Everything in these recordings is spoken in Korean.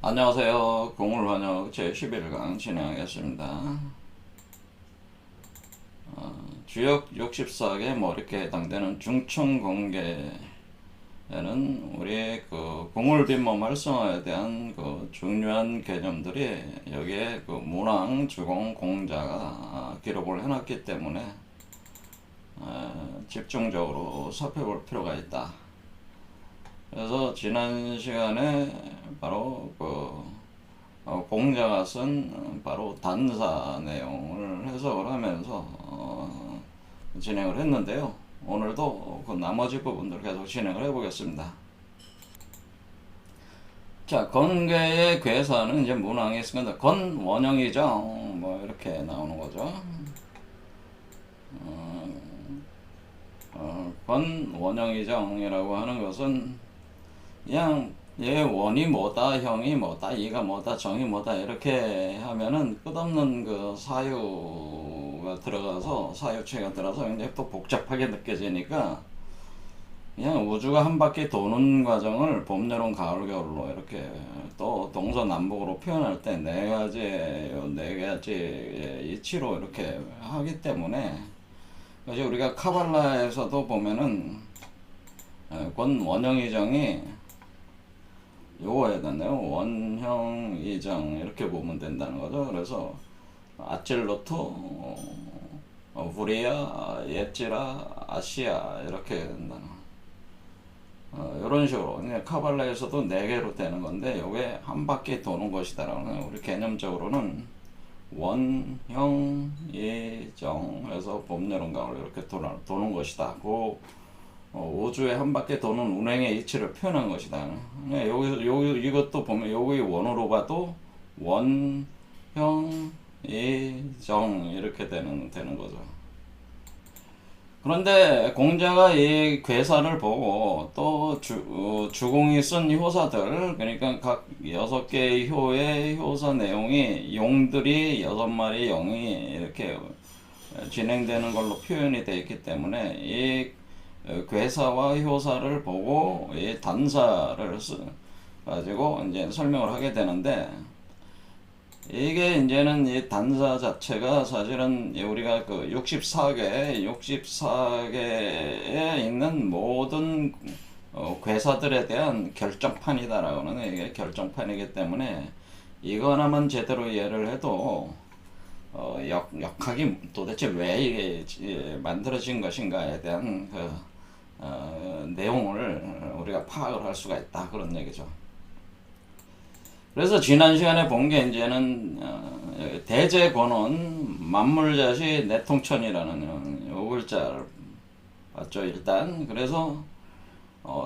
안녕하세요. 공울번역 제11강 진행하겠습니다. 주역 64개 뭐 이렇게 해당되는 중층 공개에는 우리의 그 공울빈몸 활성화에 대한 그 중요한 개념들이 여기에 그 문항, 주공, 공자가 기록을 해놨기 때문에 집중적으로 살펴볼 필요가 있다. 그래서 지난 시간에 바로 그 공자가 쓴 바로 단사 내용을 해석을 하면서 진행을 했는데요. 오늘도 그 나머지 부분들 계속 진행을 해보겠습니다. 자, 건괴의 괴사는 이제 문항에 있습니다. 건 원형이죠. 뭐 이렇게 나오는 거죠. 건 원형이정이라고 하는 것은 그냥 얘 원이 뭐다, 형이 뭐다, 이가 뭐다, 정이 뭐다 이렇게 하면은 끝없는 그 사유가 들어가서 사유체가 들어서 굉장히 또 복잡하게 느껴지니까 그냥 우주가 한 바퀴 도는 과정을 봄, 여름, 가을, 겨울로 이렇게 또 동서남북으로 표현할 때 네 가지 이치로 이렇게 하기 때문에 그래서 우리가 카발라에서도 보면은 권 원형이정이 요거 해야 되나요? 원형 이정 이렇게 보면 된다는 거죠. 그래서 아찔로트, 부리아, 예찌라, 아시아 이렇게 된다는 이런 식으로 카발라에서도 4개로 되는 건데 요게 한 바퀴 도는 것이다라는 우리 개념적으로는 원형 이정 해서 봄, 여름, 가을 이렇게 도는 것이다. 그 우주에 한 바퀴 도는 운행의 이치를 표현한 것이다. 여기 이것도 보면 여기 원으로 봐도 원, 형, 이, 정 이렇게 되는 거죠. 그런데 공자가 이 괴사를 보고 또 주공이 쓴 효사들, 그러니까 각 6개의 효의 효사 내용이 용들이 6마리 용이 이렇게 진행되는 걸로 표현이 되어 있기 때문에 이 괴사와 효사를 보고 이 단사를 가지고 이제 설명을 하게 되는데, 이게 이제는 이 단사 자체가 사실은 우리가 그 64개에 있는 모든 괴사들에 대한 결정판이다라고는 이게 결정판이기 때문에 이거 하나만 제대로 이해를 해도 역학이 도대체 왜 이게 만들어진 것인가에 대한 그 내용을 우리가 파악을 할 수가 있다, 그런 얘기죠. 그래서 지난 시간에 본 게 이제는 대제권은 만물자시 내통천이라는 요 글자를 봤죠, 일단. 그래서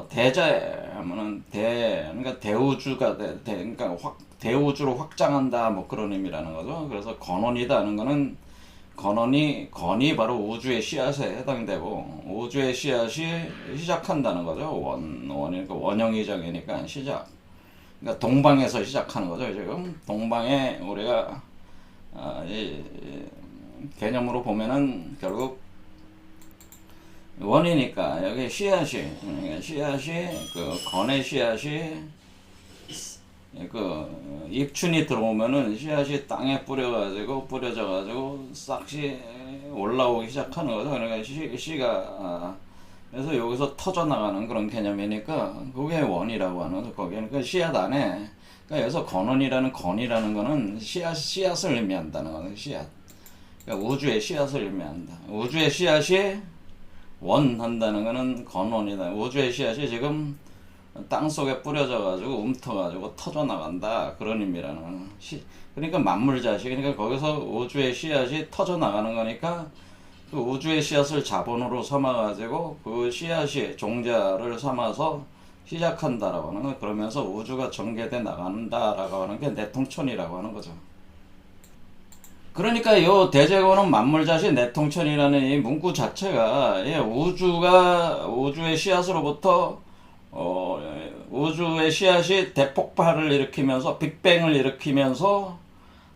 대제 하면은 그러니까 대우주가 그러니까 대우주로 확장한다 뭐 그런 의미라는 거죠. 그래서 건원이다는 거는 건이 바로 우주의 씨앗에 해당되고 우주의 씨앗이 시작한다는 거죠. 원이니까 원형이정이니까 시작. 그러니까 동방에서 시작하는 거죠. 지금 동방에 우리가 이 개념으로 보면은 결국 원이니까 여기 씨앗이 그 건의 씨앗이 그 입춘이 들어오면은 씨앗이 땅에 뿌려져가지고 싹시 올라오기 시작하는 거죠. 그러니까 씨가 그래서 여기서 터져 나가는 그런 개념이니까 그게 원이라고 하는 거죠. 거기는 그 씨앗 안에, 그러니까 여기서 건이라는 거는 씨앗을 의미한다는 거는 씨앗. 그러니까 우주의 씨앗을 의미한다. 우주의 씨앗이 원한다는 거는 건원이다. 우주의 씨앗이 지금 땅속에 뿌려져가지고 움터가지고 터져나간다, 그런 의미라는 그러니까 만물자식, 그러니까 거기서 우주의 씨앗이 터져나가는 거니까 그 우주의 씨앗을 자본으로 삼아가지고 그 씨앗이 종자를 삼아서 시작한다라고 하는 거. 그러면서 우주가 전개돼 나간다라고 하는 게 내통천이라고 하는 거죠. 그러니까 요 대제권은 만물자시 내통천이라는 이 문구 자체가 우주의 씨앗으로부터 우주의 씨앗이 대폭발을 일으키면서 빅뱅을 일으키면서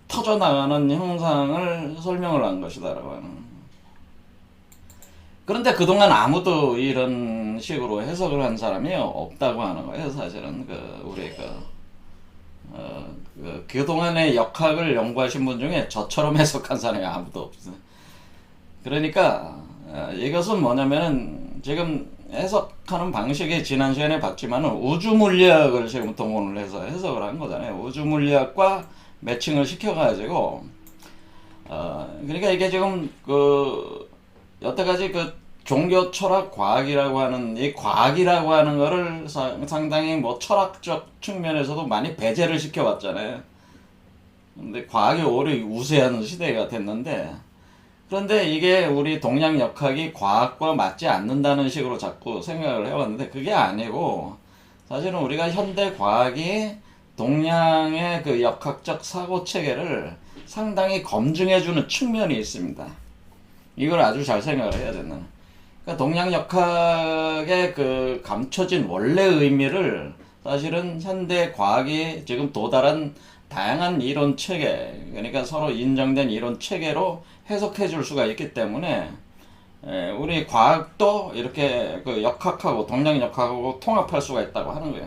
터져나가는 형상을 설명을 한 것이다라고 하는. 그런데 그동안 아무도 이런 식으로 해석을 한 사람이 없다고 하는 거예요. 사실은 우리 그동안의 역학을 연구하신 분 중에 저처럼 해석한 사람이 아무도 없어요. 그러니까 이것은 뭐냐면은 지금 해석하는 방식이 지난 시간에 봤지만은 우주 물리학을 지금 동원을 해서 해석을 한 거잖아요. 우주 물리학과 매칭을 시켜가지고 그러니까 이게 지금 그 여태까지 그 종교 철학 과학이라고 하는 이 과학이라고 하는 거를 상당히 뭐 철학적 측면에서도 많이 배제를 시켜왔잖아요. 근데 과학이 오히려 우세한 시대가 됐는데 그런데 이게 우리 동양 역학이 과학과 맞지 않는다는 식으로 자꾸 생각을 해왔는데 그게 아니고 사실은 우리가 현대 과학이 동양의 그 역학적 사고 체계를 상당히 검증해주는 측면이 있습니다. 이걸 아주 잘 생각을 해야 된다. 그러니까 동양 역학의 그 감춰진 원래 의미를 사실은 현대 과학이 지금 도달한 다양한 이론 체계, 그러니까 서로 인정된 이론 체계로 해석해 줄 수가 있기 때문에 우리 과학도 이렇게 그 역학하고 동양 역학하고 통합할 수가 있다고 하는 거예요.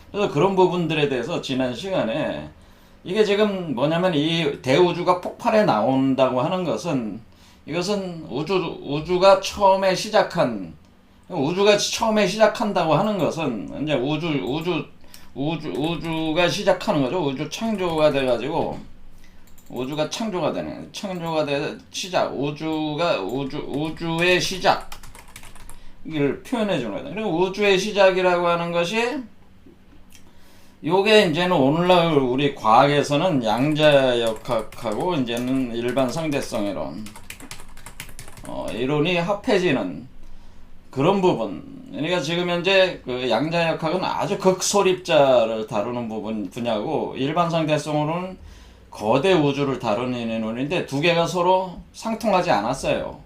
그래서 그런 부분들에 대해서 지난 시간에 이게 지금 뭐냐면 이 대우주가 폭발해 나온다고 하는 것은 이것은 우주가 처음에 시작한다고 하는 것은 이제 우주가 시작하는 거죠. 우주 창조가 돼가지고 우주가 창조가 되는 창조가 돼 시작 우주의 시작 이걸 표현해 주는 거다. 그리고 우주의 시작이라고 하는 것이 요게 이제는 오늘날 우리 과학에서는 양자역학하고 이제는 일반 상대성 이론 이론이 합해지는 그런 부분. 그러니까 지금 현재 그 양자역학은 아주 극소립자를 다루는 분야고 일반 상대성으로는 거대 우주를 다루는 이론인데 두 개가 서로 상통하지 않았어요.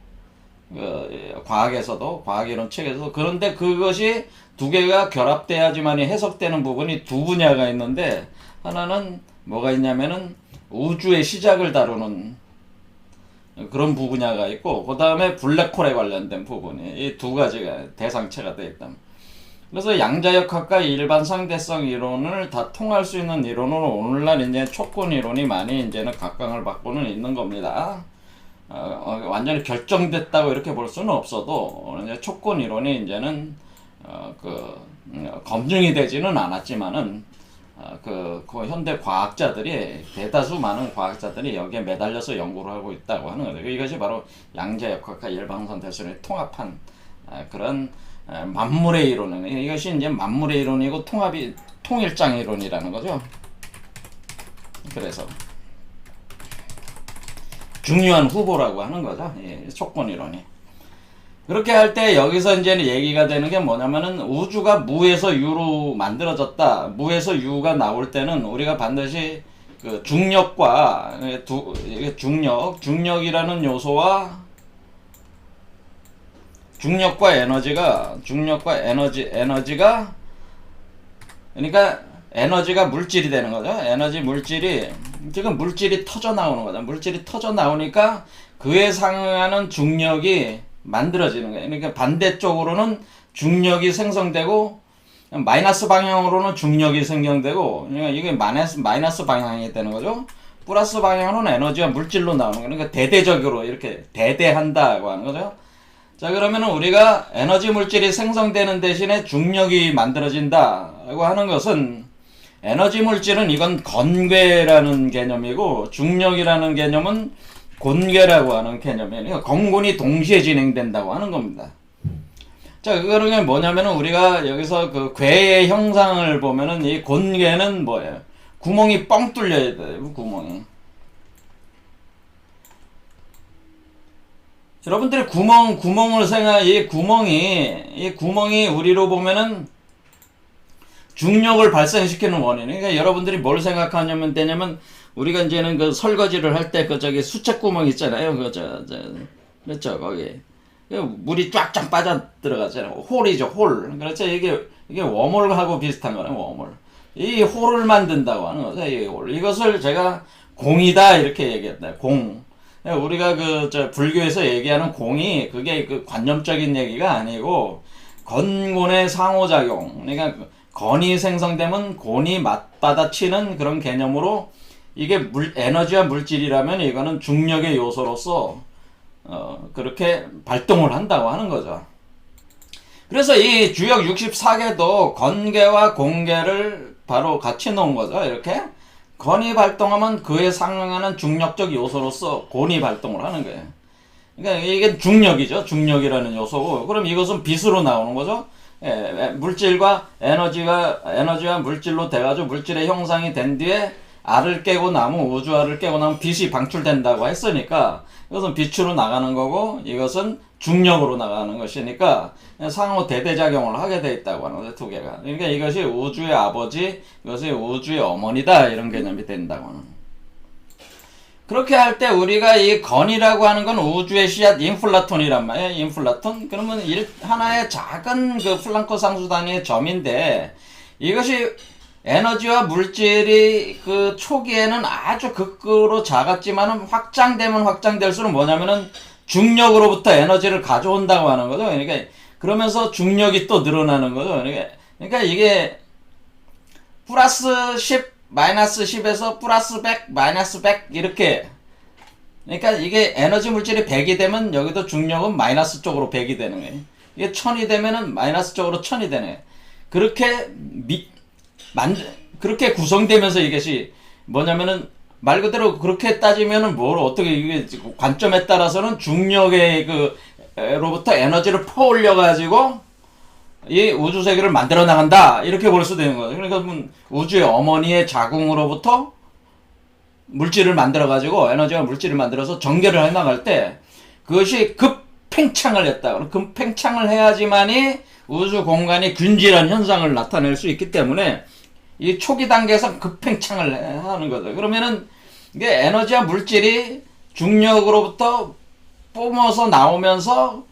과학에서도 과학이론 책에서도. 그런데 그것이 두 개가 결합돼야지만이 해석되는 부분이 두 분야가 있는데 하나는 뭐가 있냐면은 우주의 시작을 다루는 그런 분야가 있고 그 다음에 블랙홀에 관련된 부분이 이 두 가지가 대상체가 되어 있다. 그래서 양자역학과 일반 상대성 이론을 다 통할 수 있는 이론으로 오늘날 이제 촉군 이론이 많이 이제는 각광을 받고는 있는 겁니다. 완전히 결정됐다고 이렇게 볼 수는 없어도 이제 촉군 이론이 이제는 검증이 되지는 않았지만은 그 현대 과학자들이 대다수 많은 과학자들이 여기에 매달려서 연구를 하고 있다고 하는 거죠. 이것이 바로 양자역학과 일반 상대성을 통합한 그런 만물의 이론은 이것이 이제 만물의 이론이고 통일장 이론이라는 거죠. 그래서 중요한 후보라고 하는 거죠. 촉군 이론이. 그렇게 할 때 여기서 이제 얘기가 되는 게 뭐냐면은 우주가 무에서 유로 만들어졌다. 무에서 유가 나올 때는 우리가 반드시 그 중력과 중력이라는 요소와 중력과 에너지가 그러니까 에너지가 물질이 되는 거죠. 물질이 지금 물질이 터져 나오는 거죠. 물질이 터져 나오니까 그에 상응하는 중력이 만들어지는 거예요. 그러니까 반대쪽으로는 중력이 생성되고 마이너스 방향으로는 중력이 생성되고 그러니까 이게 마이너스 방향이 되는 거죠. 플러스 방향으로는 에너지가 물질로 나오는 거예요. 그러니까 대대적으로 이렇게 대대한다고 하는 거죠. 자, 그러면은 우리가 에너지 물질이 생성되는 대신에 중력이 만들어진다고 하는 것은 에너지 물질은 이건 건괴라는 개념이고 중력이라는 개념은 곤괴라고 하는 개념이에요. 건곤이 동시에 진행된다고 하는 겁니다. 자, 그거는 뭐냐면은 우리가 여기서 그 괴의 형상을 보면은 이 곤괴는 뭐예요? 구멍이 뻥 뚫려야 돼요. 구멍이. 여러분들이 구멍을 이 구멍이 우리로 보면은 중력을 발생시키는 원인. 그러니까 여러분들이 뭘 생각하냐면 되냐면 우리가 이제는 그 설거지를 할 때 그 저기 수채 구멍 있잖아요. 그렇죠 거기 물이 쫙쫙 빠져 들어가잖아요. 홀이죠 홀. 그렇죠. 이게 웜홀하고 비슷한 거네 웜홀. 이 홀을 만든다고 하는 거죠. 이 홀. 이것을 제가 공이다 이렇게 얘기했다. 공. 우리가 불교에서 얘기하는 공이 그게 그 관념적인 얘기가 아니고 건곤의 상호작용. 그러니까 건이 생성되면 곤이 맞받아치는 그런 개념으로 이게 에너지와 물질이라면 이거는 중력의 요소로서 그렇게 발동을 한다고 하는 거죠. 그래서 이 주역 64개도 건계와 공계를 바로 같이 놓은 거죠. 이렇게 건이 발동하면 그에 상응하는 중력적 요소로서 곤이 발동을 하는 거예요. 그러니까 이게 중력이죠. 중력이라는 요소고, 그럼 이것은 빛으로 나오는 거죠. 물질과 에너지와 물질로 돼가지고 물질의 형상이 된 뒤에 알을 깨고 나면, 우주알을 깨고 나면 빛이 방출된다고 했으니까 이것은 빛으로 나가는 거고, 이것은 중력으로 나가는 것이니까 상호 대대작용을 하게 돼 있다고 하는 거죠. 두 개가. 그러니까 이것이 우주의 아버지, 이것이 우주의 어머니다, 이런 개념이 된다고 하는 거예요. 그렇게 할 때 우리가 이 건이라고 하는 건 우주의 씨앗 인플라톤이란 말이에요. 인플라톤. 그러면 하나의 작은 그 플랑크 상수 단위의 점인데, 이것이 에너지와 물질이 그 초기에는 아주 극으로 작았지만은 확장되면 확장될수록 뭐냐면은 중력으로부터 에너지를 가져온다고 하는 거죠. 그러니까 그러면서 중력이 또 늘어나는 거죠. 그러니까 이게 플러스 10, 마이너스 10에서 플러스 100, 마이너스 100 이렇게. 그러니까 이게 에너지 물질이 100이 되면 여기도 중력은 마이너스 쪽으로 100이 되는 거예요. 이게 1000이 되면은 마이너스 쪽으로 1000이 되는 거예요. 그렇게 구성되면서 이것이 뭐냐면은 말 그대로 그렇게 따지면은 뭘 어떻게 이게 관점에 따라서는 중력의 로부터 에너지를 퍼올려 가지고 이 우주 세계를 만들어 나간다, 이렇게 볼 수도 있는 거죠. 그러니까 우주의 어머니의 자궁으로부터 물질을 만들어 가지고 에너지와 물질을 만들어서 전개를 해 나갈 때 그것이 급팽창을 했다. 급팽창을 해야지만이 우주 공간이 균질한 현상을 나타낼 수 있기 때문에 이 초기 단계에서 급팽창을 하는 거죠. 그러면은 이게 에너지와 물질이 중력으로부터 뿜어서 나오면서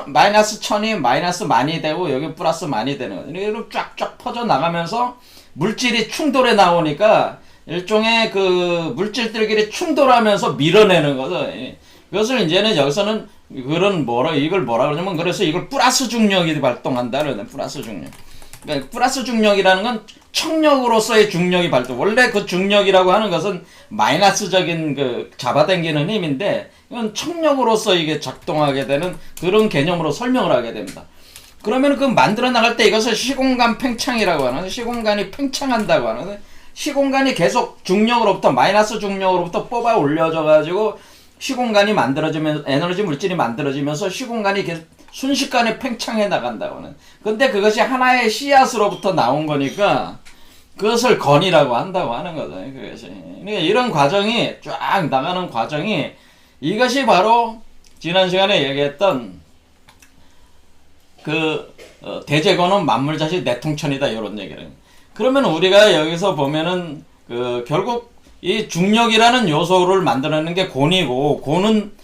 마이너스 1000이 마이너스 만이 되고 여기 플러스 만이 되는 거죠. 이렇게 쫙쫙 퍼져 나가면서 물질이 충돌해 나오니까 일종의 그 물질들끼리 충돌하면서 밀어내는 거죠. 그것을 이제는 여기서는 이걸 뭐라 그러냐면, 그래서 이걸 플러스 중력이 발동한다 그러는, 플러스 중력. 그러니까 플러스 중력이라는 건 청력으로서의 중력이 발동. 원래 그 중력이라고 하는 것은 마이너스적인 그 잡아당기는 힘인데, 이건 청력으로서 이게 작동하게 되는 그런 개념으로 설명을 하게 됩니다. 그러면 그 만들어 나갈 때 이것을 시공간 팽창이라고 하는, 시공간이 팽창한다고 하는, 시공간이 계속 중력으로부터, 마이너스 중력으로부터 뽑아 올려져 가지고 시공간이 만들어지면서, 에너지 물질이 만들어지면서 시공간이 계속 순식간에 팽창해 나간다고 하는. 근데 그것이 하나의 씨앗으로부터 나온 거니까 그것을 건이라고 한다고 하는 거죠. 그것이. 그러니까 이런 과정이 쫙 나가는 과정이, 이것이 바로 지난 시간에 얘기했던 대제거는 만물자식 내통천이다, 이런 얘기를. 그러면 우리가 여기서 보면은 결국 이 중력이라는 요소를 만들어내는 게 곤이고, 곤은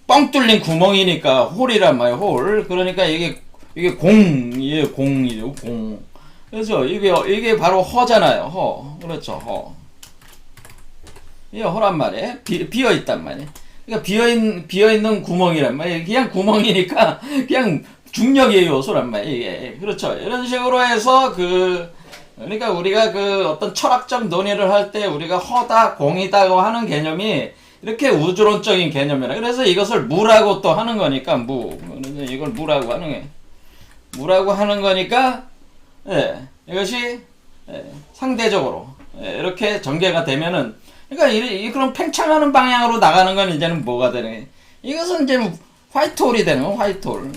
뻥 뚫린 구멍이니까 홀이란 말이에요. 홀. 그러니까 이게 공이에요. 공이죠. 공. 그래서 이게 바로 허잖아요. 허. 그렇죠. 허. 이게 허란 말이에요. 비어 있단 말이에요. 그러니까 비어 있는 구멍이란 말이에요. 그냥 구멍이니까 그냥 중력의 요소란 말이에요. 이게. 그렇죠. 이런 식으로 해서 그러니까 우리가 어떤 철학적 논의를 할 때 우리가 허다, 공이다고 하는 개념이 이렇게 우주론적인 개념이라. 그래서 이것을 무라고 또 하는 거니까, 이걸 무라고 하는 거예요. 무라고 하는 거니까, 이것이, 상대적으로, 이렇게 전개가 되면은, 그러니까 그런 팽창하는 방향으로 나가는 건 이제는 뭐가 되는 거예요? 이것은 이제 화이트홀이 되는 거예요, 화이트홀.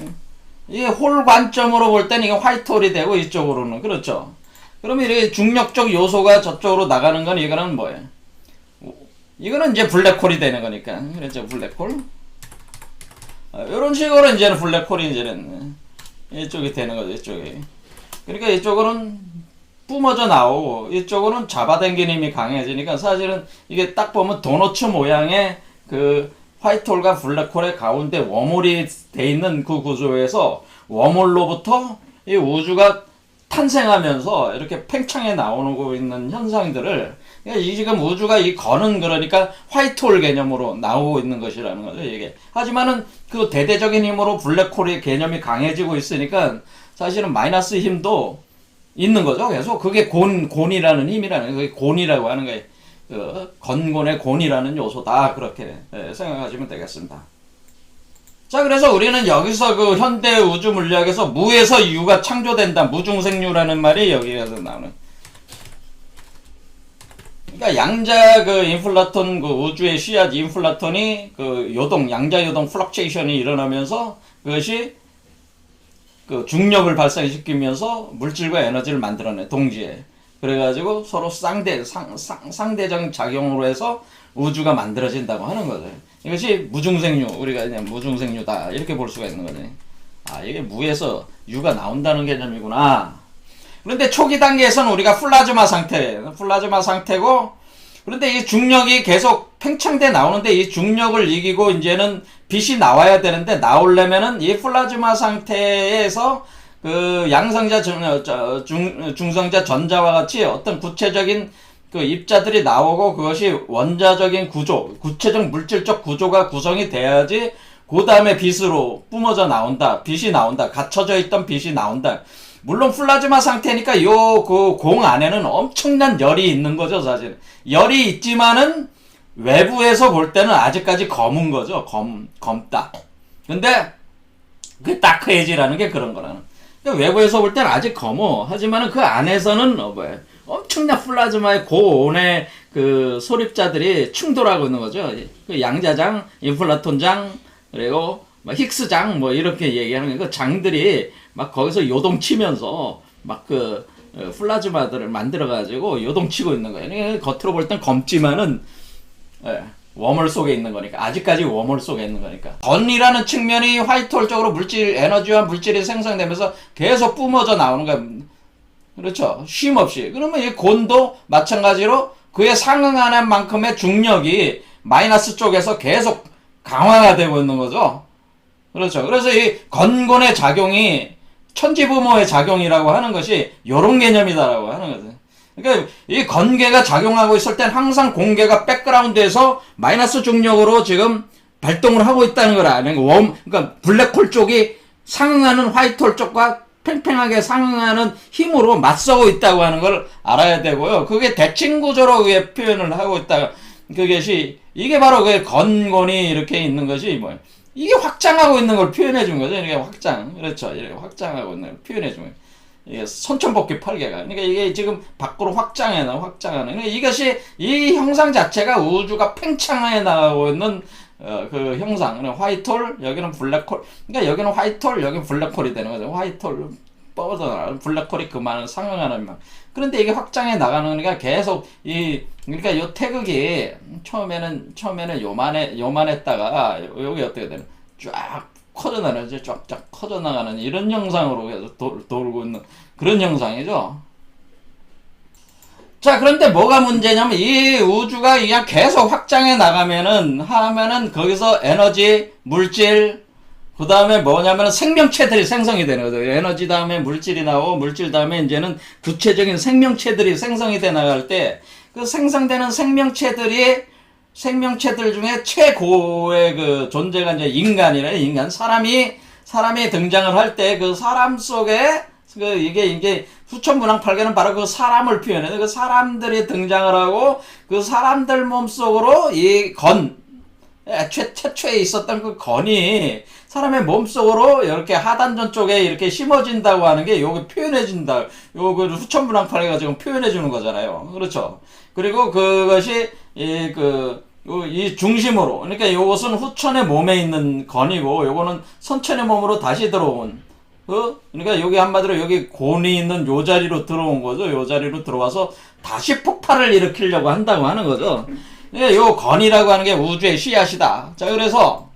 이게 홀 관점으로 볼 때는 이게 화이트홀이 되고, 이쪽으로는. 그렇죠. 그러면 이렇게 중력적 요소가 저쪽으로 나가는 건 이거는 뭐예요? 이거는 이제 블랙홀이 되는 거니까. 그렇죠, 블랙홀. 이런 식으로 이제는 블랙홀이 이제는 이쪽이 되는 거죠, 이쪽이. 그러니까 이쪽으로는 뿜어져 나오고, 이쪽으로는 잡아당기는 힘이 강해지니까, 사실은 이게 딱 보면 도너츠 모양의 화이트홀과 블랙홀의 가운데 웜홀이 돼 있는 그 구조에서 웜홀로부터 이 우주가 탄생하면서 이렇게 팽창해 나오고 있는 현상들을, 그러니까 지금 우주가 이 건은 그러니까 화이트홀 개념으로 나오고 있는 것이라는 거죠, 이게. 하지만은 그 대대적인 힘으로 블랙홀의 개념이 강해지고 있으니까 사실은 마이너스 힘도 있는 거죠. 그래서 그게 곤이라는 힘이라는, 그게 곤이라고 하는 거예요. 건곤의 곤이라는 요소다. 그렇게 생각하시면 되겠습니다. 자, 그래서 우리는 여기서 그 현대 우주 물리학에서 무에서 유가 창조된다. 무중생유라는 말이 여기에서 나오는. 그러니까 양자 그 인플라톤 그 우주의 씨앗 인플라톤이 그 요동 양자 요동 플럭체이션이 일어나면서 그것이 그 중력을 발생시키면서 물질과 에너지를 만들어내 동시에. 그래가지고 서로 상대적 작용으로 해서 우주가 만들어진다고 하는 거죠. 이것이 무중생유, 우리가 그냥 무중생유다 이렇게 볼 수가 있는 거죠. 아, 이게 무에서 유가 나온다는 개념이구나. 그런데 초기 단계에서는 우리가 플라즈마 상태고, 그런데 이 중력이 계속 팽창돼 나오는데 이 중력을 이기고 이제는 빛이 나와야 되는데, 나오려면은 이 플라즈마 상태에서 그 양성자, 중성자, 전자와 같이 어떤 구체적인 그 입자들이 나오고 그것이 원자적인 구조, 구체적 물질적 구조가 구성이 돼야지 그 다음에 빛으로 뿜어져 나온다. 빛이 나온다. 갇혀져 있던 빛이 나온다. 물론 플라즈마 상태니까 요 그 공 안에는 엄청난 열이 있는 거죠, 사실. 열이 있지만은 외부에서 볼 때는 아직까지 검은 거죠. 검다. 근데 그 다크 에이지라는 게 그런 거라는. 그러니까 외부에서 볼 때는 아직 검어. 하지만은 그 안에서는 뭐예요? 엄청난 플라즈마의 고온의 그 소립자들이 충돌하고 있는 거죠. 그 양자장, 인플라톤장, 그리고 힉스장 뭐 이렇게 얘기하는 그 장들이 막 거기서 요동치면서 막 그 플라즈마들을 만들어가지고 요동치고 있는 거예요. 겉으로 볼 땐 검지만은 웜홀 속에 있는 거니까, 아직까지 웜홀 속에 있는 거니까. 건이라는 측면이 화이트홀 쪽으로 물질, 에너지와 물질이 생성되면서 계속 뿜어져 나오는 거야. 그렇죠. 쉼 없이. 그러면 이 곤도 마찬가지로 그에 상응하는 만큼의 중력이 마이너스 쪽에서 계속 강화가 되고 있는 거죠. 그렇죠. 그래서 이 건곤의 작용이 천지부모의 작용이라고 하는 것이 요런 개념이다라고 하는 거죠. 그러니까 이 건계가 작용하고 있을 땐 항상 공계가 백그라운드에서 마이너스 중력으로 지금 발동을 하고 있다는 거라. 그러니까 블랙홀 쪽이 상응하는 화이트홀 쪽과 팽팽하게 상응하는 힘으로 맞서고 있다고 하는 걸 알아야 되고요. 그게 대칭 구조로 그게 표현을 하고 있다. 그것이 이게 바로 그 건곤이 이렇게 있는 것이 뭐예요? 이게 확장하고 있는 걸 표현해 준 거죠. 이게 확장. 그렇죠. 이렇게 확장하고 있는 걸 표현해 준 거예요. 이게 선천복귀 8개가. 그러니까 이게 지금 밖으로 확장하는. 그러니까 이것이 이 형상 자체가 우주가 팽창해 나가고 있는 그 형상. 화이트홀, 여기는 블랙홀. 그러니까 여기는 화이트홀, 여기는 블랙홀이 되는 거죠. 화이트홀 뻗어나가는 블랙홀이 그만한 상응하는 막. 그런데 이게 확장해 나가는 거니까 계속 그러니까 요 태극이 처음에는 요만했다가 여기 어떻게 되는 쫙 커져나가는, 쫙쫙 커져나가는 이런 형상으로 계속 돌고 있는 그런 형상이죠. 자, 그런데 뭐가 문제냐면 이 우주가 그냥 계속 확장해 나가면은 거기서 에너지, 물질, 그 다음에 뭐냐면 생명체들이 생성이 되는 거죠. 에너지 다음에 물질이 나오고, 물질 다음에 이제는 구체적인 생명체들이 생성이 돼 나갈 때, 그 생성되는 생명체들 중에 최고의 그 존재가 이제 인간, 사람이 등장을 할 때 그 사람 속에 이게 수천문항팔계는 바로 그 사람을 표현해요. 그 사람들이 등장을 하고 그 사람들 몸속으로 이 최초에 있었던 그 건이 사람의 몸속으로 이렇게 하단전 쪽에 이렇게 심어진다고 하는 게 요거 표현해준다. 요거 수천문항팔계가 지금 표현해주는 거잖아요. 그렇죠. 그리고 그것이 이 중심으로, 그러니까 요것은 후천의 몸에 있는 건이고 요거는 선천의 몸으로 다시 들어온 그러니까 여기 한마디로 여기 곤이 있는 요 자리로 들어온 거죠. 요 자리로 들어와서 다시 폭발을 일으키려고 한다고 하는 거죠. 그러니까 요 건이라고 하는 게 우주의 씨앗이다. 자, 그래서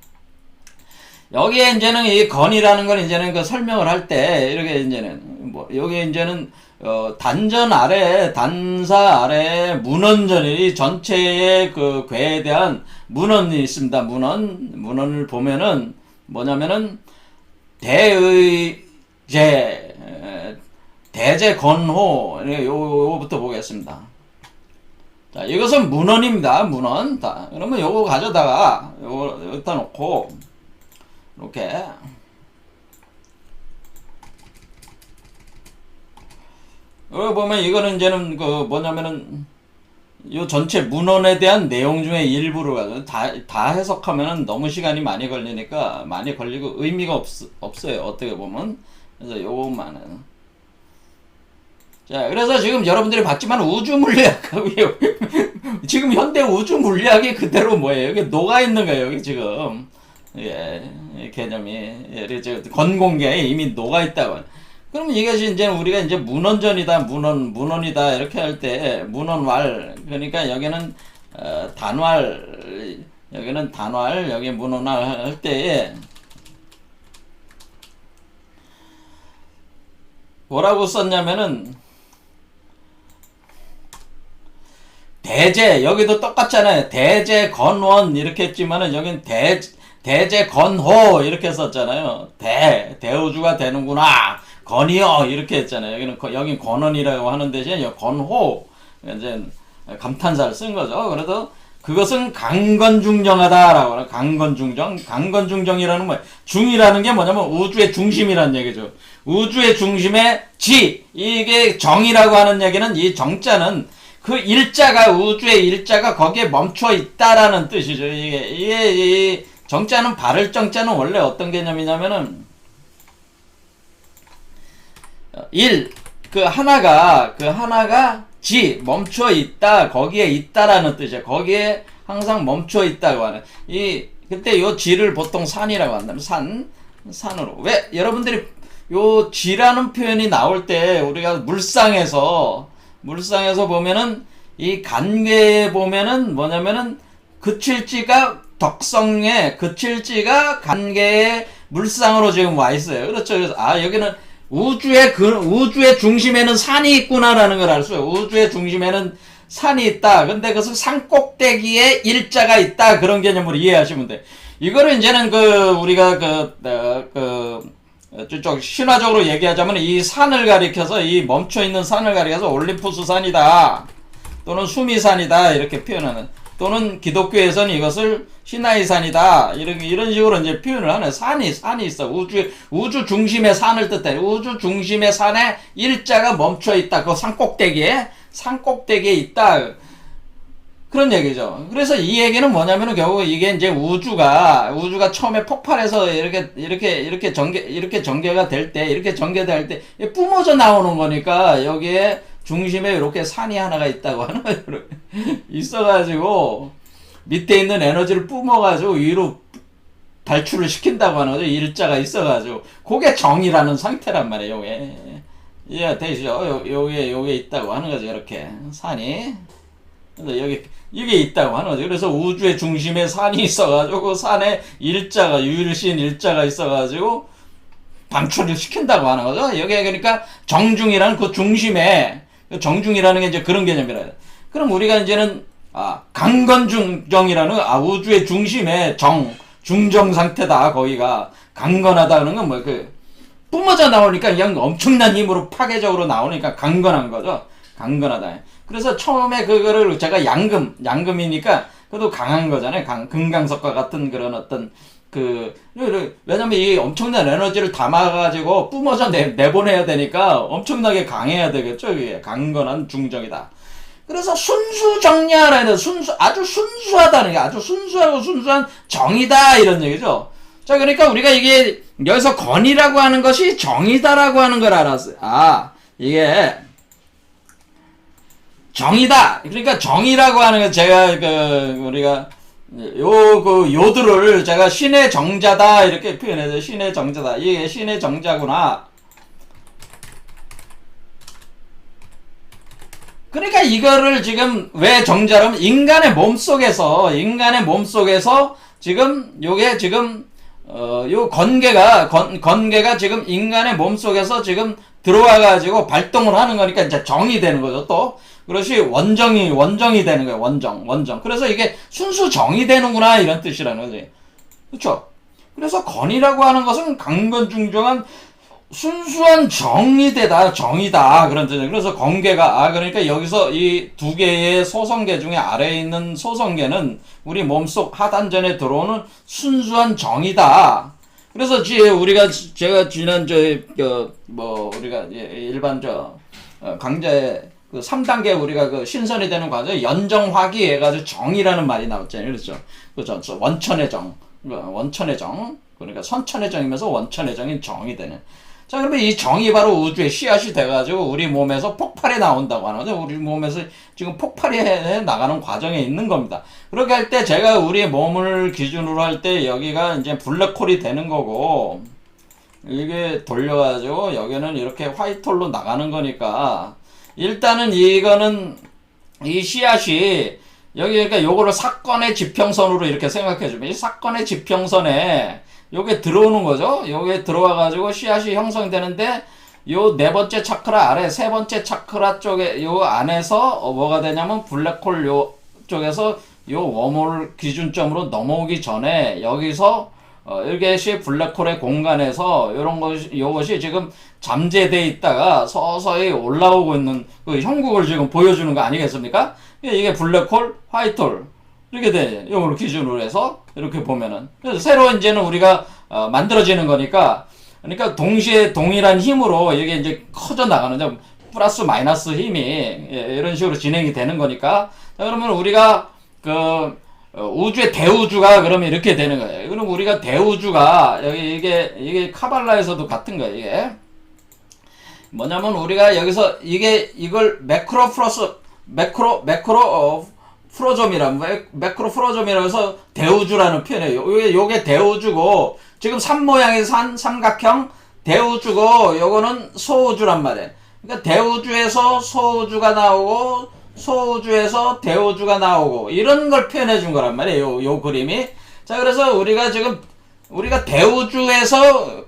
여기에 이제는 이 건이라는 건 이제는 그 설명을 할 때 이렇게 이제는 여기 이제는 단사 아래 문헌전이 전체의 그 괴에 대한 문헌이 있습니다. 문헌을 보면은 뭐냐면은 대제건호, 요거부터 보겠습니다. 자, 이것은 문헌입니다. 문헌. 자, 그러면 요거 가져다가 요거 여기다 놓고 이렇게 여기 보면 이거는 이제는 그 뭐냐면은 요 전체 문헌에 대한 내용 중에 일부를 가지고 다 해석하면은 너무 시간이 많이 걸리니까 많이 걸리고 의미가 없어요. 어떻게 보면. 그래서 요것만은. 자, 그래서 지금 여러분들이 봤지만 우주 물리학하고 지금 현대 우주 물리학이 그대로 뭐예요? 여기 녹아 있는 거예요. 여기 지금. 예, 개념이. 예, 건공계에 이미 녹아 있다고. 그러면 이것이 이제 우리가 이제 문헌전이다, 문헌이다, 이렇게 할 때, 문헌왈. 그러니까 여기는, 단왈, 여기는 단왈, 여기 문헌왈 할 때에, 뭐라고 썼냐면은, 대제, 여기도 똑같잖아요. 대제, 건원, 이렇게 했지만은, 여긴 대제, 건호, 이렇게 썼잖아요. 대우주가 되는구나. 건이요 이렇게 했잖아요. 여긴 건원이라고 하는 대신에 건호 이제 감탄사를 쓴 거죠. 그래서 그것은 강건중정하다라고 하는 강건중정이라는 뭐예요? 중이라는 게 뭐냐면 우주의 중심이라는 얘기죠. 우주의 중심의 지 이게 정이라고 하는 얘기는 이 정자는 그 일자가 우주의 일자가 거기에 멈춰 있다라는 뜻이죠. 이게 이 정자는 바를 정자는 원래 어떤 개념이냐면은 그 하나가 멈춰 있다, 거기에 있다라는 뜻이야. 거기에 항상 멈춰 있다고 하는. 그때 요 지를 보통 산이라고 한다면, 산으로. 왜? 여러분들이 요 지라는 표현이 나올 때, 우리가 물상에서 보면은, 이 간계에 보면은 뭐냐면은, 그칠지가 간계의 물상으로 지금 와 있어요. 그렇죠. 그래서, 여기는, 우주의 중심에는 산이 있구나라는 걸 알 수 있어요. 우주의 중심에는 산이 있다. 근데 그것은 산 꼭대기에 일자가 있다. 그런 개념으로 이해하시면 돼. 이거를 이제는 우리가 쭉 신화적으로 얘기하자면 이 산을 가리켜서 이 멈춰있는 산을 가리켜서 올림푸스 산이다. 또는 수미산이다. 이렇게 표현하는. 또는 기독교에서는 이것을 시나이산이다. 이런 식으로 이제 표현을 하네. 산이 있어. 우주 중심의 산을 뜻해. 우주 중심의 산에 일자가 멈춰 있다. 그 산 꼭대기에 있다. 그런 얘기죠. 그래서 이 얘기는 뭐냐면은 결국 이게 이제 우주가 처음에 폭발해서 이렇게 전개가 될 때, 이렇게 전개될 때 뿜어져 나오는 거니까 여기에 중심에 이렇게 산이 하나가 있다고 하는 거예요. 있어가지고 밑에 있는 에너지를 뿜어가지고 위로 발출을 시킨다고 하는 거죠. 일자가 있어가지고 그게 정이라는 상태란 말이에요. 요게 이해되시죠? 요게 있다고 하는 거죠. 이렇게 산이. 그래서 이게 있다고 하는 거죠. 그래서 우주의 중심에 산이 있어가지고 그 산에 유일신 일자가 있어가지고 방출을 시킨다고 하는 거죠. 여기에 그러니까 정중이라는 그 중심에 정중이라는 게 이제 그런 개념이라. 그럼 우리가 이제는 강건중정이라는 우주의 중심에 중정 상태다. 거기가 강건하다는 건 뭐 뿜어져 나오니까 그냥 엄청난 힘으로 파괴적으로 나오니까 강건한 거죠. 강건하다. 그래서 처음에 그거를 제가 양금이니까 그래도 강한 거잖아요. 금강석과 같은 그런 어떤 왜냐면 이 엄청난 에너지를 담아가지고 뿜어져 내보내야 되니까 엄청나게 강해야 되겠죠. 이게 강건한 중정이다. 그래서 순수정리하라 해서 아주 순수하다는 게 아주 순수하고 순수한 정이다. 이런 얘기죠. 자, 그러니까 우리가 이게 여기서 건이라고 하는 것이 정이다라고 하는 걸 알았어요. 이게 정이다. 그러니까 정이라고 하는 건 제가 우리가 요들을 제가 신의 정자다 이렇게 표현해서 신의 정자다. 이게 신의 정자구나. 그러니까 이거를 지금 왜 정자라면 인간의 몸속에서 지금 요게 지금 요 건개가 지금 인간의 몸속에서 지금 들어와가지고 발동을 하는 거니까 이제 정이 되는 거죠. 또 그것이 원정이 되는 거예요. 원정. 그래서 이게 순수 정이 되는구나 이런 뜻이라는 거지. 그렇죠? 그래서 건이라고 하는 것은 강건중정한 순수한 정이다 그런 뜻이에요. 그래서 건계가 그러니까 여기서 이 두 개의 소성계 중에 아래에 있는 소성계는 우리 몸속 하단전에 들어오는 순수한 정이다. 그래서 제가 지난 우리가 일반 강좌에 그 3단계 우리가 그 신선이 되는 과정, 연정화기 해가지고 정이라는 말이 나왔잖아요. 그렇죠? 그죠? 원천의 정. 원천의 정. 그러니까 선천의 정이면서 원천의 정인 정이 되는. 자, 그러면 이 정이 바로 우주의 씨앗이 돼가지고 우리 몸에서 폭발이 나온다고 하는 거죠. 우리 몸에서 지금 폭발이 해 나가는 과정에 있는 겁니다. 그렇게 할 때 제가 우리 몸을 기준으로 할 때 여기가 이제 블랙홀이 되는 거고, 이게 돌려가지고 여기는 이렇게 화이트홀로 나가는 거니까, 일단은 이거는 이 씨앗이 여기 그러니까 요거를 사건의 지평선으로 이렇게 생각해 주면 이 사건의 지평선에 요게 들어오는 거죠. 요게 들어와 가지고 씨앗이 형성되는데 요 네 번째 차크라 아래 세 번째 차크라 쪽에 요 안에서 뭐가 되냐면 블랙홀 요 쪽에서 요 웜홀 기준점으로 넘어오기 전에 여기서 이것이 블랙홀의 공간에서 요것이 지금 잠재돼 있다가 서서히 올라오고 있는 그 형국을 지금 보여주는 거 아니겠습니까? 이게 블랙홀, 화이트홀 이렇게 돼. 이걸 기준으로 해서 이렇게 보면은 그래서 새로 이제는 우리가 만들어지는 거니까, 그러니까 동시에 동일한 힘으로 이게 이제 커져 나가는 플러스 마이너스 힘이 이런 식으로 진행이 되는 거니까. 자, 그러면 우리가 그 우주의 대우주가 그러면 이렇게 되는 거예요. 그럼 우리가 대우주가 여기 이게 카발라에서도 같은 거예요. 이게 뭐냐면 우리가 여기서 이걸 매크로 프로점이라고 해서 대우주라는 표현이에요. 요게 대우주고 지금 산 모양의 삼각형 대우주고 요거는 소우주란 말이에요. 그러니까 대우주에서 소우주가 나오고 소우주에서 대우주가 나오고 이런 걸 표현해 준 거란 말이에요. 요 그림이. 자, 그래서 우리가 대우주에서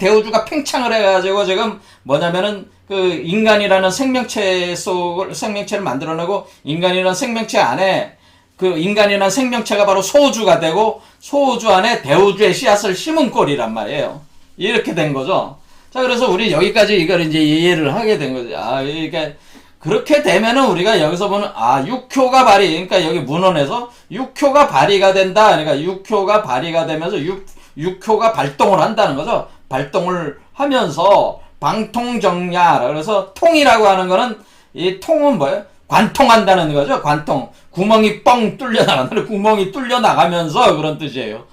대우주가 팽창을 해가지고 지금 뭐냐면은 그 인간이라는 생명체를 만들어내고, 인간이라는 생명체 안에 그 인간이라는 생명체가 바로 소우주가 되고, 소우주 안에 대우주의 씨앗을 심은 꼴이란 말이에요. 이렇게 된 거죠. 자, 그래서 우리 여기까지 이걸 이제 이해를 하게 된 거죠. 이게 그렇게 되면은 우리가 여기서 보는 육효가 발휘, 그러니까 여기 문헌에서 육효가 발휘가 된다. 그러니까 육효가 발휘가 되면서 육효가 발동을 한다는 거죠. 발동을 하면서 방통정야. 그래서 통이라고 하는 거는, 이 통은 뭐예요? 관통한다는 거죠. 관통. 구멍이 뻥 뚫려 나간다. 구멍이 뚫려 나가면서 그런 뜻이에요.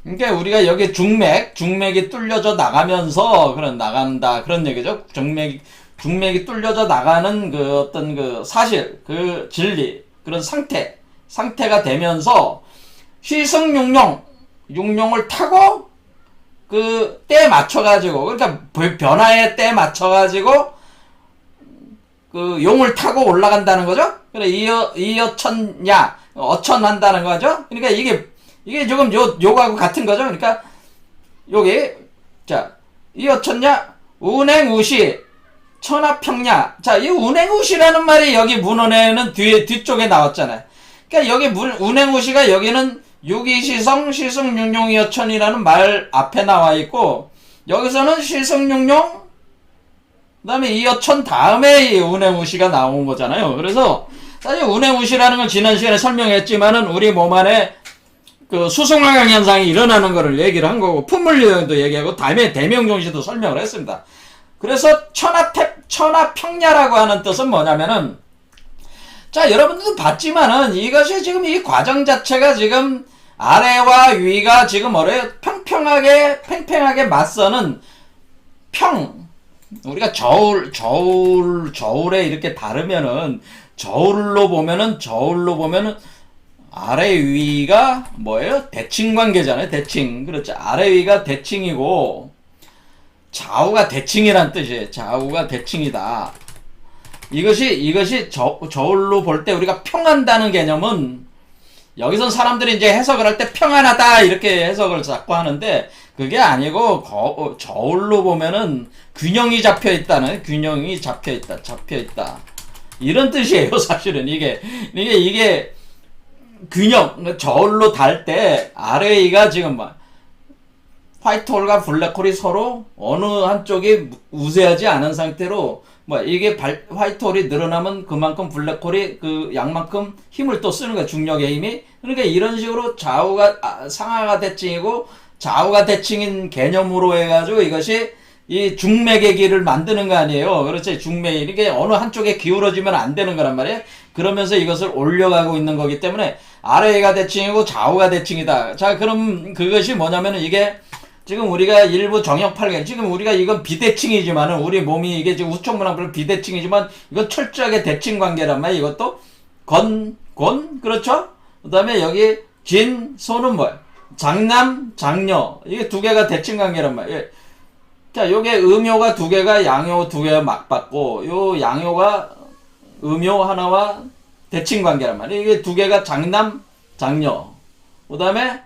그러니까 우리가 여기 중맥이 뚫려져 나가면서 나간다. 그런 얘기죠. 중맥이 뚫려져 나가는 그 어떤 그 사실, 그 진리, 그런 상태가 되면서 육룡을 타고 그 때에 맞춰가지고, 그러니까 변화의 때에 맞춰가지고 그 용을 타고 올라간다는 거죠. 그래 어천한다는 거죠. 그러니까 이게 조금 요거하고 같은 거죠. 그러니까 여기 자 이어천야 운행우시 천하평야. 자, 이 운행우시라는 말이 여기 문헌에는 뒤쪽에 나왔잖아요. 그러니까 여기 운행우시가 여기는 유기시성 시승육룡이어천이라는 말 앞에 나와 있고, 여기서는 시승육룡 그다음에 이어천 다음에 이 운행우시가 나온 거잖아요. 그래서 사실 운행우시라는 걸 지난 시간에 설명했지만은 우리 몸 안에 그 수승화강 현상이 일어나는 거를 얘기를 한 거고, 품물류형도 얘기하고, 다음에 대명종시도 설명을 했습니다. 그래서 천하평야라고 하는 뜻은 뭐냐면은, 자, 여러분들도 봤지만은 이것이 지금 이 과정 자체가 지금 아래와 위가 지금 팽팽하게 맞서는 우리가 저울에 이렇게 다르면은 저울로 보면은 아래 위가 뭐예요? 대칭 관계잖아요. 대칭. 그렇죠. 아래 위가 대칭이고 좌우가 대칭이란 뜻이에요. 좌우가 대칭이다. 이것이 저울로 볼 때 우리가 평한다는 개념은, 여기선 사람들이 이제 해석을 할 때 평안하다 이렇게 해석을 자꾸 하는데, 그게 아니고 저울로 보면은 균형이 잡혀 있다 이런 뜻이에요. 사실은 이게 균형, 저울로 달 때 아래 위가 지금 화이트홀과 블랙홀이 서로 어느 한쪽이 우세하지 않은 상태로 이게 화이트홀이 늘어나면 그만큼 블랙홀이 그 양만큼 힘을 또 쓰는 거야. 중력의 힘이. 그러니까 이런 식으로 상하가 대칭이고 좌우가 대칭인 개념으로 해가지고 이것이 이 중맥의 길을 만드는 거 아니에요. 그렇지. 중맥. 이게 어느 한쪽에 기울어지면 안 되는 거란 말이에요. 그러면서 이것을 올려가고 있는 거기 때문에 아래가 대칭이고 좌우가 대칭이다. 자, 그럼 그것이 뭐냐면은 이게 지금 우리가 일부 정형8개 지금 우리가 이건 비대칭이지만은 우리 몸이 이게 지금 우측문항별로 비대칭이지만 이건 철저하게 대칭 관계란 말이에요. 이것도 권, 그렇죠? 그 다음에 여기 진, 소는 뭐야? 장남, 장녀. 이게 두 개가 대칭 관계란 말이에요. 자, 요게 음요가 두 개가 양요 두 개가 맞받고, 요 양요가 음요 하나와 대칭 관계란 말이에요. 이게 두 개가 장남, 장녀. 그 다음에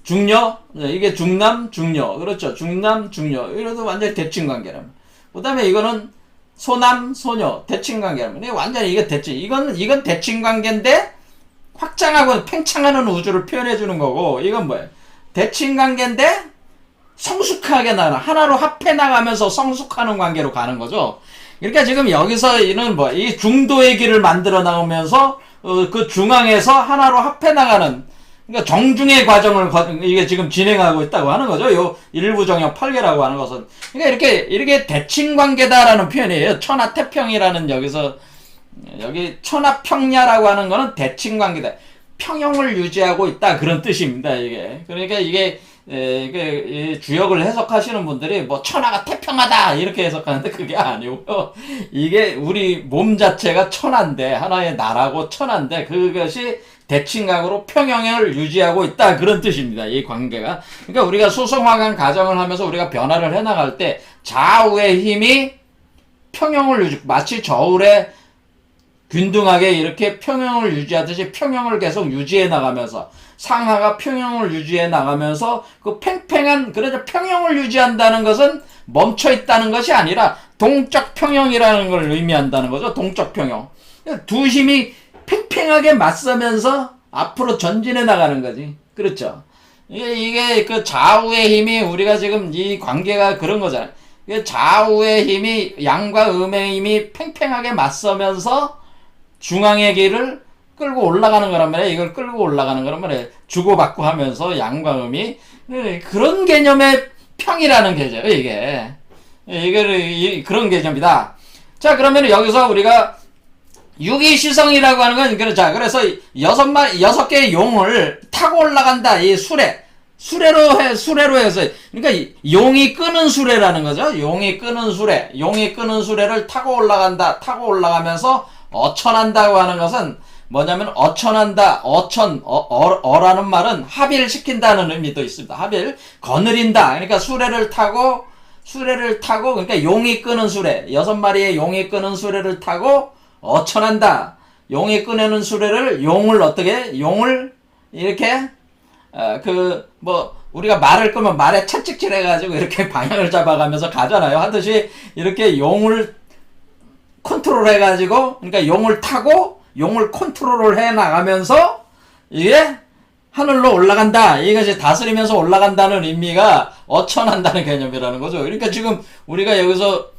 중녀, 이게 중남, 중녀. 그렇죠. 중남, 중녀. 이래도 완전히 대칭 관계란 말이에요. 그 다음에 이거는 소남, 소녀. 대칭 관계란 말이에요. 완전히 이게 대칭. 이건 대칭 관계인데, 확장하고 팽창하는 우주를 표현해주는 거고, 이건 뭐예요? 대칭 관계인데, 성숙하게 나가는, 하나로 합해 나가면서 성숙하는 관계로 가는 거죠. 그러니까 지금 여기서는 뭐, 이 중도의 길을 만들어 나오면서, 그 중앙에서 하나로 합해 나가는, 그러니까 정중의 과정을 이게 지금 진행하고 있다고 하는 거죠. 요 일부 정형 8개라고 하는 것은. 그러니까 이렇게 대칭 관계다라는 표현이에요. 천하태평이라는 여기 천하평야라고 하는 거는 대칭 관계다. 평형을 유지하고 있다. 그런 뜻입니다. 이게. 그러니까 이게 주역을 해석하시는 분들이 뭐 천하가 태평하다 이렇게 해석하는데 그게 아니고요. 이게 우리 몸 자체가 천한데 하나의 나라고 천한데 그것이 대칭각으로 평형을 유지하고 있다 그런 뜻입니다. 이 관계가. 그러니까 우리가 수성화강 가정을 하면서 우리가 변화를 해나갈 때 좌우의 힘이 평형을 마치 저울에 균등하게 이렇게 평형을 유지하듯이 평형을 계속 유지해 나가면서 상하가 평형을 유지해 나가면서 그 팽팽한 그래서 평형을 유지한다는 것은 멈춰 있다는 것이 아니라 동적 평형이라는 걸 의미한다는 거죠. 동적 평형. 두 힘이 팽팽하게 맞서면서 앞으로 전진해 나가는 거지. 그렇죠. 이게 그 좌우의 힘이 우리가 지금 이 관계가 그런 거잖아요. 좌우의 힘이 양과 음의 힘이 팽팽하게 맞서면서 중앙의 길을 끌고 올라가는 거란 말이에요. 이걸 끌고 올라가는 거란 말이에요. 주고받고 하면서 양과 음이 그런 개념의 평이라는 개념이에요. 이게 그런 개념이다. 자, 그러면 여기서 우리가 유기시성이라고 하는 건 그래서 6개의 용을 타고 올라간다. 이 수레로 해서 그러니까 용이 끄는 수레라는 거죠. 용이 끄는 수레를 타고 올라간다. 타고 올라가면서 어천한다고 하는 것은 뭐냐면 어천한다. 어라는 말은 합의를 시킨다는 의미도 있습니다. 합의를 거느린다. 그러니까 수레를 타고 그러니까 용이 끄는 수레 6마리의 용이 끄는 수레를 타고 어천한다. 용이 끄내는 수레를 용을 이렇게 우리가 말을 끄면 말에 채찍질 해가지고 이렇게 방향을 잡아가면서 가잖아요. 하듯이 이렇게 용을 컨트롤 해가지고 그러니까 용을 타고 용을 컨트롤을 해 나가면서 이게 하늘로 올라간다. 이것이 다스리면서 올라간다는 의미가 어천한다는 개념이라는 거죠. 그러니까 지금 우리가 여기서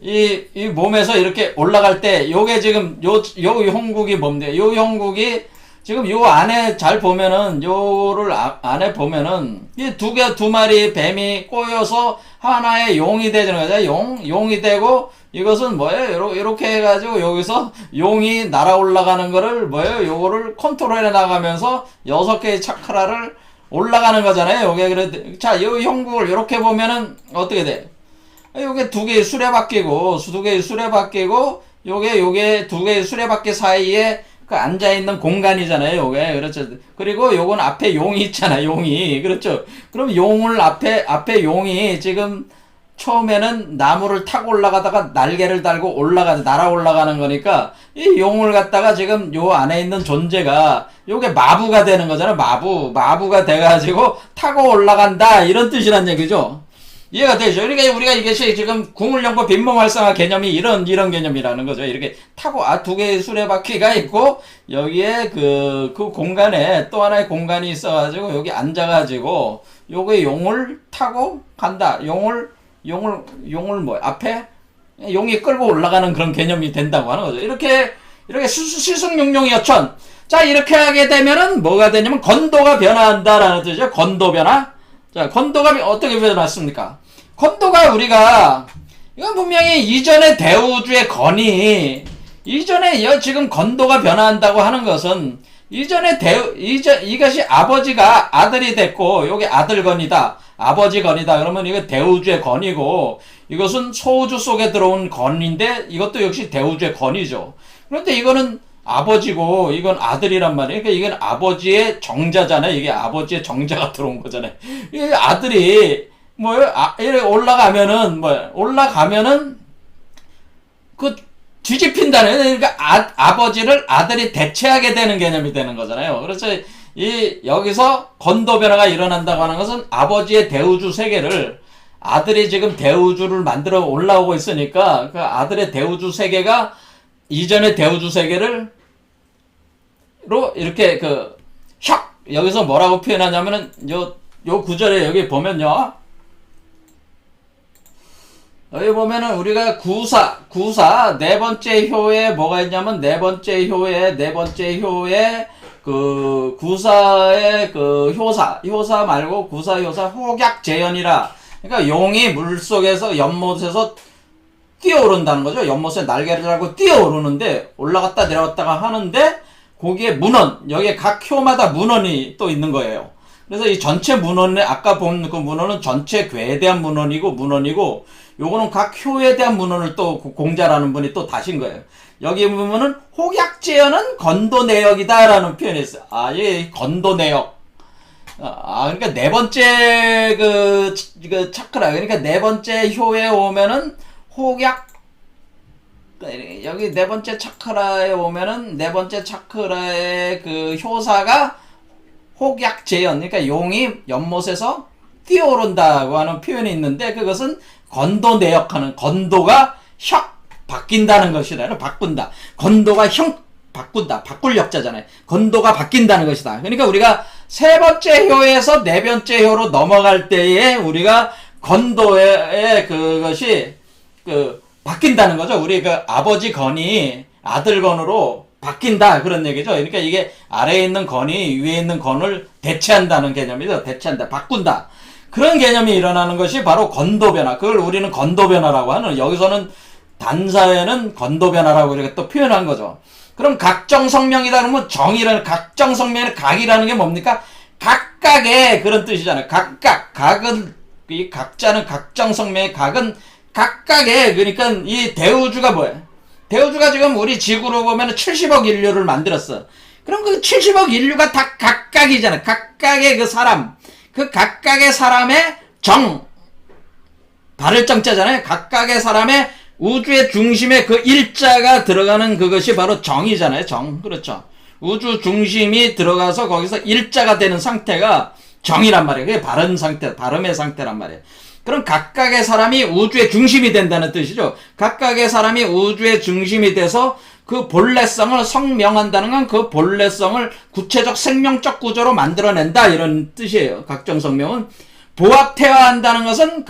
이 몸에서 이렇게 올라갈 때 요게 지금 요 형국이 뭔데? 요 형국이 지금 요 안에 잘 보면은 요를 안에 보면은 이 두 마리 뱀이 꼬여서 하나의 용이 되는 거죠. 용이 되고 이것은 뭐예요? 이렇게 해가지고 여기서 용이 날아 올라가는 거를 뭐예요? 요거를 컨트롤해 나가면서 6개의 차크라를 올라가는 거잖아요. 요게 그래. 자, 요 형국을 이렇게 보면은 어떻게 돼? 요게 2개의 수레바퀴고, 요게 2개의 수레바퀴 사이에 그 앉아있는 공간이잖아요, 요게. 그렇죠. 그리고 요건 앞에 용이 있잖아, 용이. 그렇죠. 그럼 앞에 용이 지금 처음에는 나무를 타고 올라가다가 날개를 달고 날아 올라가는 거니까 이 용을 갖다가 지금 요 안에 있는 존재가 요게 마부가 되는 거잖아, 마부가 돼가지고 타고 올라간다. 이런 뜻이란 얘기죠. 이해가 되죠? 그러니까 우리가 이것이 지금 구물영법 빈몸 활성화 개념이 이런 개념이라는 거죠. 이렇게 타고 2개의 수레바퀴가 있고 여기에 그 공간에 또 하나의 공간이 있어가지고 여기 앉아가지고 요게 용을 타고 간다. 용을 앞에 용이 끌고 올라가는 그런 개념이 된다고 하는 거죠. 이렇게 시승용용이 여천. 자, 이렇게 하게 되면은 뭐가 되냐면 건도가 변화한다라는 뜻이죠. 건도 변화. 자, 건도가 어떻게 변화했습니까? 건도가 우리가 이건 분명히 이전의 대우주의 건이 이전에 지금 건도가 변화한다고 하는 것은 이전에 이것이 아버지가 아들이 됐고 요게 아들건이다. 아버지 건이다. 그러면 이거 대우주의 건이고 이것은 소우주 속에 들어온 건인데 이것도 역시 대우주의 건이죠. 그런데 이거는 아버지고 이건 아들이란 말이에요. 그러니까 이건 아버지의 정자잖아요. 이게 아버지의 정자가 들어온 거잖아요. 이 아들이 올라가면은 그 뒤집힌다는, 그러니까 아버지를 아들이 대체하게 되는 개념이 되는 거잖아요. 그래서 여기서 건도 변화가 일어난다고 하는 것은 아버지의 대우주 세계를 아들이 지금 대우주를 만들어 올라오고 있으니까 그 아들의 대우주 세계가 이전의 대우주 세계를 이렇게 여기서 뭐라고 표현하냐면은 요 구절에 여기 보면요. 여기 보면은 우리가 구사 네 번째 효에 뭐가 있냐면 네 번째 효에 그 구사의 그 효사 말고 구사 효사 호객재현이라. 그러니까 용이 물속에서 연못에서 뛰어오른다는 거죠. 연못에 날개를 달고 뛰어오르는데 올라갔다 내려갔다가 하는데 거기에 문헌, 여기에 각 효마다 문헌이 또 있는 거예요. 그래서 이 전체 문헌에 아까 본 그 문헌은 전체 괴에 대한 문헌이고 요거는 각 효에 대한 문헌을 또 공자라는 분이 또 다신 거예요. 여기 보면은 호객재현은 건도내역이다라는 표현이 있어요. 예, 건도내역. 그러니까 네 번째 그 차크라, 그러니까 네 번째 효에 오면은 여기 네 번째 차크라에 오면은 네 번째 차크라의 그 효사가 호객재현, 그러니까 용이 연못에서 뛰어오른다고 하는 표현이 있는데 그것은 건도내역하는, 건도가 바뀐다는 것이다. 바꾼다. 건도가 바꾼다. 바꿀 역자잖아요. 건도가 바뀐다는 것이다. 그러니까 우리가 세 번째 효에서 네 번째 효로 넘어갈 때에 우리가 건도의 그것이 바뀐다는 거죠. 우리 그 아버지 건이 아들 건으로 바뀐다. 그런 얘기죠. 그러니까 이게 아래에 있는 건이 위에 있는 건을 대체한다는 개념이죠. 대체한다. 바꾼다. 그런 개념이 일어나는 것이 바로 건도변화. 그걸 우리는 건도변화라고 하는, 여기서는 단사에는 건도변화라고 이렇게 또 표현한 거죠. 그럼 각정성명이다 그러면 정이라는, 각정성명의 각이라는 게 뭡니까? 각각의 그런 뜻이잖아요. 각은, 이 각자는 각정성명의 각은 각각의, 그러니까 이 대우주가 뭐예요? 대우주가 지금 우리 지구로 보면 70억 인류를 만들었어. 그럼 그 70억 인류가 다 각각이잖아요. 각각의 그 사람. 그 각각의 사람의 바를 정자잖아요. 각각의 사람의 우주의 중심에 그 일자가 들어가는 그것이 바로 정이잖아요. 그렇죠. 우주 중심이 들어가서 거기서 일자가 되는 상태가 정이란 말이에요. 그게 바른 상태, 발음의 상태란 말이에요. 그럼 각각의 사람이 우주의 중심이 된다는 뜻이죠. 각각의 사람이 우주의 중심이 돼서 그 본래성을 성명한다는 건 그 본래성을 구체적 생명적 구조로 만들어낸다, 이런 뜻이에요. 각정성명은 보합태화한다는 것은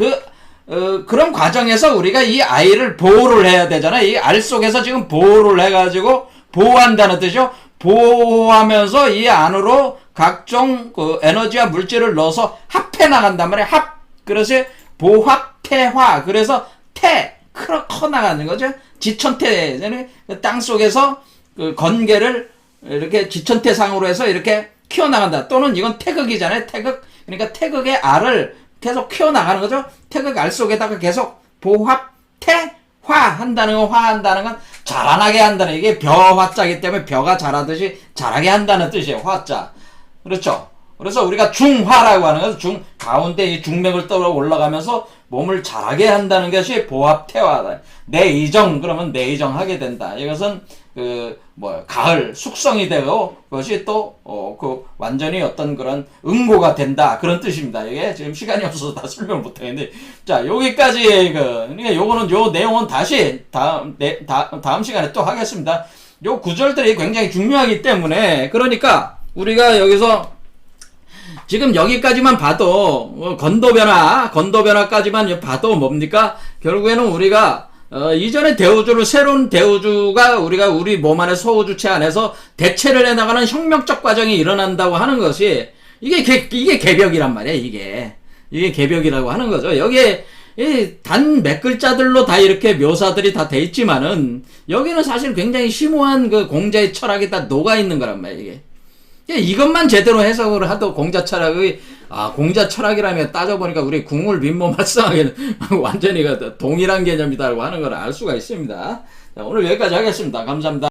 그런 과정에서 우리가 이 아이를 보호를 해야 되잖아요. 이 알 속에서 지금 보호를 해가지고 보호한다는 뜻이죠. 보호하면서 이 안으로 각종 그 에너지와 물질을 넣어서 합해 나간단 말이에요. 그래서 보합태화. 그래서 커 나가는 거죠. 지천태, 땅 속에서 그 건계를 이렇게 지천태상으로 해서 이렇게 키워나간다. 또는 이건 태극이잖아요. 태극. 그러니까 태극의 알을 계속 키워나가는 거죠. 태극 알 속에다가 계속 화한다는 건 자라나게 한다는, 이게 벼화자이기 때문에 벼가 자라듯이 자라게 한다는 뜻이에요. 화자. 그렇죠. 그래서 우리가 중화라고 하는 것은 가운데 이 중맥을 떠 올라가면서 몸을 자라게 한다는 것이 보합태화다. 내이정, 그러면 내이정하게 된다. 이것은 가을, 숙성이 되고, 그것이 또, 완전히 어떤 그런 응고가 된다. 그런 뜻입니다. 이게 지금 시간이 없어서 다 설명을 못하겠는데. 자, 여기까지, 그러니까 요 내용은 다시 다음 시간에 또 하겠습니다. 요 구절들이 굉장히 중요하기 때문에, 그러니까, 우리가 여기서 지금 여기까지만 봐도 건도변화까지만 봐도 뭡니까? 결국에는 우리가 이전의 대우주를 새로운 대우주가 우리 몸 안에 소우주체 안에서 대체를 해나가는 혁명적 과정이 일어난다고 하는 것이 이게 개벽이란 말이에요. 이게 개벽이라고 하는 거죠. 여기에 이 단 몇 글자들로 다 이렇게 묘사들이 다 돼 있지만은 여기는 사실 굉장히 심오한 그 공자의 철학이 다 녹아 있는 거란 말이에요. 이게. 이것만 제대로 해석을 하도 공자 철학의 공자 철학이라면 따져보니까 우리 궁울빈모 말썽하게는 완전히 동일한 개념이다라고 하는 걸 알 수가 있습니다. 자, 오늘 여기까지 하겠습니다. 감사합니다.